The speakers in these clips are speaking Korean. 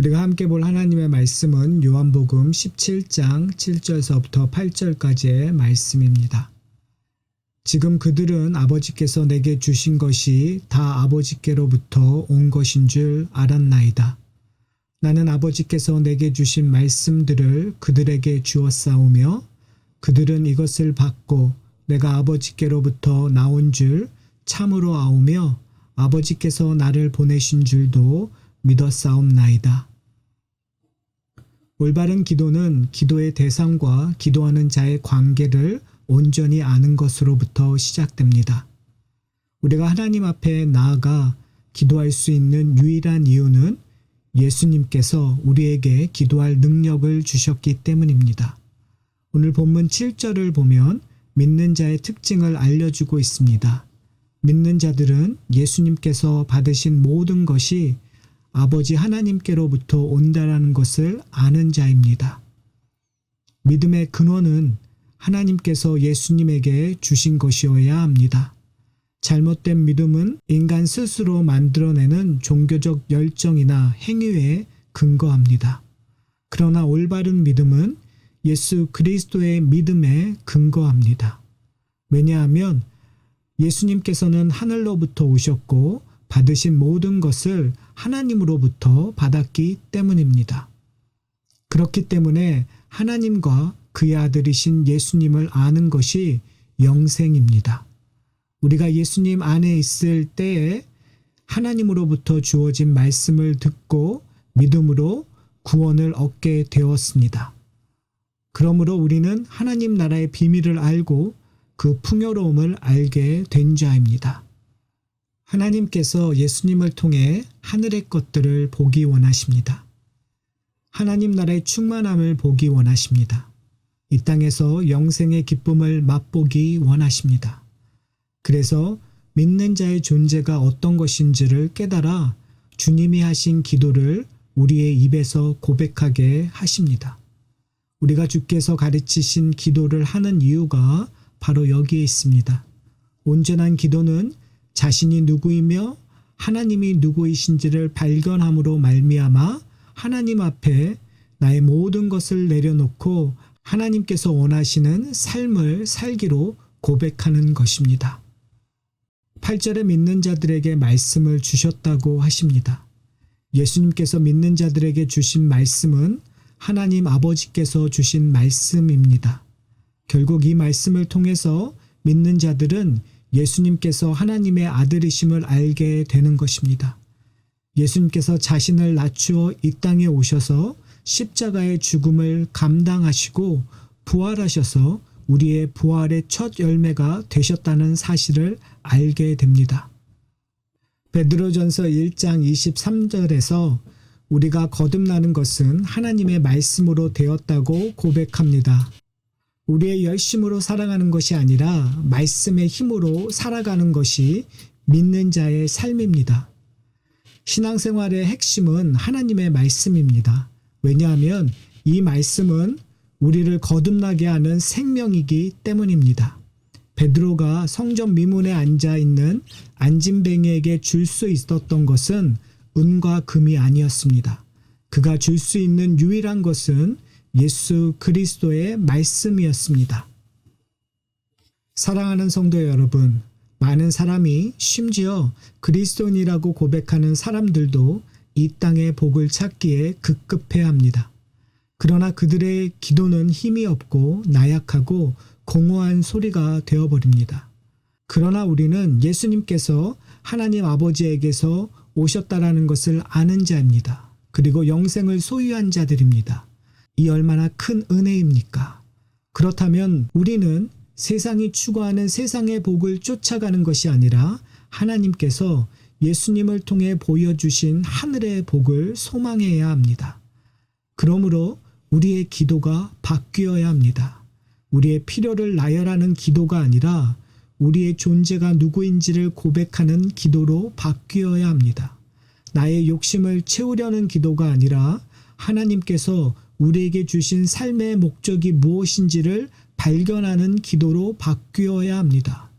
우리가 함께 볼 하나님의 말씀은 요한복음 17장 7절서부터 8절까지의 말씀입니다. 지금 그들은 아버지께서 내게 주신 것이 다 아버지께로부터 온 것인 줄 알았나이다. 나는 아버지께서 내게 주신 말씀들을 그들에게 주었사오며 그들은 이것을 받고 내가 아버지께로부터 나온 줄 참으로 아오며 아버지께서 나를 보내신 줄도 믿었사옵나이다. 올바른 기도는 기도의 대상과 기도하는 자의 관계를 온전히 아는 것으로부터 시작됩니다. 우리가 하나님 앞에 나아가 기도할 수 있는 유일한 이유는 예수님께서 우리에게 기도할 능력을 주셨기 때문입니다. 오늘 본문 7절을 보면 믿는 자의 특징을 알려주고 있습니다. 믿는 자들은 예수님께서 받으신 모든 것이 아버지 하나님께로부터 온다라는 것을 아는 자입니다. 믿음의 근원은 하나님께서 예수님에게 주신 것이어야 합니다. 잘못된 믿음은 인간 스스로 만들어내는 종교적 열정이나 행위에 근거합니다. 그러나 올바른 믿음은 예수 그리스도의 믿음에 근거합니다. 왜냐하면 예수님께서는 하늘로부터 오셨고 받으신 모든 것을 하나님으로부터 받았기 때문입니다. 그렇기 때문에 하나님과 그의 아들이신 예수님을 아는 것이 영생입니다. 우리가 예수님 안에 있을 때에 하나님으로부터 주어진 말씀을 듣고 믿음으로 구원을 얻게 되었습니다. 그러므로 우리는 하나님 나라의 비밀을 알고 그 풍요로움을 알게 된 자입니다. 하나님께서 예수님을 통해 하늘의 것들을 보기 원하십니다. 하나님 나라의 충만함을 보기 원하십니다. 이 땅에서 영생의 기쁨을 맛보기 원하십니다. 그래서 믿는 자의 존재가 어떤 것인지를 깨달아 주님이 하신 기도를 우리의 입에서 고백하게 하십니다. 우리가 주께서 가르치신 기도를 하는 이유가 바로 여기에 있습니다. 온전한 기도는 자신이 누구이며 하나님이 누구이신지를 발견함으로 말미암아 하나님 앞에 나의 모든 것을 내려놓고 하나님께서 원하시는 삶을 살기로 고백하는 것입니다. 8절에 믿는 자들에게 말씀을 주셨다고 하십니다. 예수님께서 믿는 자들에게 주신 말씀은 하나님 아버지께서 주신 말씀입니다. 결국 이 말씀을 통해서 믿는 자들은 예수님께서 하나님의 아들이심을 알게 되는 것입니다. 예수님께서 자신을 낮추어 이 땅에 오셔서 십자가의 죽음을 감당하시고 부활하셔서 우리의 부활의 첫 열매가 되셨다는 사실을 알게 됩니다. 베드로전서 1장 23절에서 우리가 거듭나는 것은 하나님의 말씀으로 되었다고 고백합니다. 우리의 열심으로 살아가는 것이 아니라 말씀의 힘으로 살아가는 것이 믿는 자의 삶입니다. 신앙생활의 핵심은 하나님의 말씀입니다. 왜냐하면 이 말씀은 우리를 거듭나게 하는 생명이기 때문입니다. 베드로가 성전 미문에 앉아 있는 안진뱅이에게 줄 수 있었던 것은 은과 금이 아니었습니다. 그가 줄 수 있는 유일한 것은 예수 그리스도의 말씀이었습니다. 사랑하는 성도 여러분, 많은 사람이 심지어 그리스도인이라고 고백하는 사람들도 이 땅의 복을 찾기에 급급해합니다. 그러나 그들의 기도는 힘이 없고 나약하고 공허한 소리가 되어버립니다. 그러나 우리는 예수님께서 하나님 아버지에게서 오셨다라는 것을 아는 자입니다. 그리고 영생을 소유한 자들입니다. 이 얼마나 큰 은혜입니까? 그렇다면 우리는 세상이 추구하는 세상의 복을 쫓아가는 것이 아니라 하나님께서 예수님을 통해 보여주신 하늘의 복을 소망해야 합니다. 그러므로 우리의 기도가 바뀌어야 합니다. 우리의 필요를 나열하는 기도가 아니라 우리의 존재가 누구인지를 고백하는 기도로 바뀌어야 합니다. 나의 욕심을 채우려는 기도가 아니라 하나님께서 우리에게 주신 삶의 목적이 무엇인지를 발견하는 기도로 바뀌어야 합니다.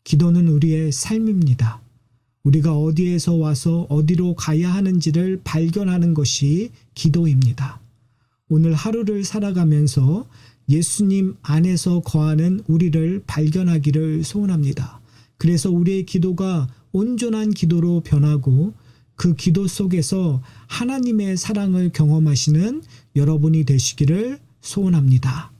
기도는 우리의 삶입니다. 우리가 어디에서 와서 어디로 가야 하는지를 발견하는 것이 기도입니다. 오늘 하루를 살아가면서 예수님 안에서 거하는 우리를 발견하기를 소원합니다. 그래서 우리의 기도가 온전한 기도로 변하고 그 기도 속에서 하나님의 사랑을 경험하시는 여러분이 되시기를 소원합니다.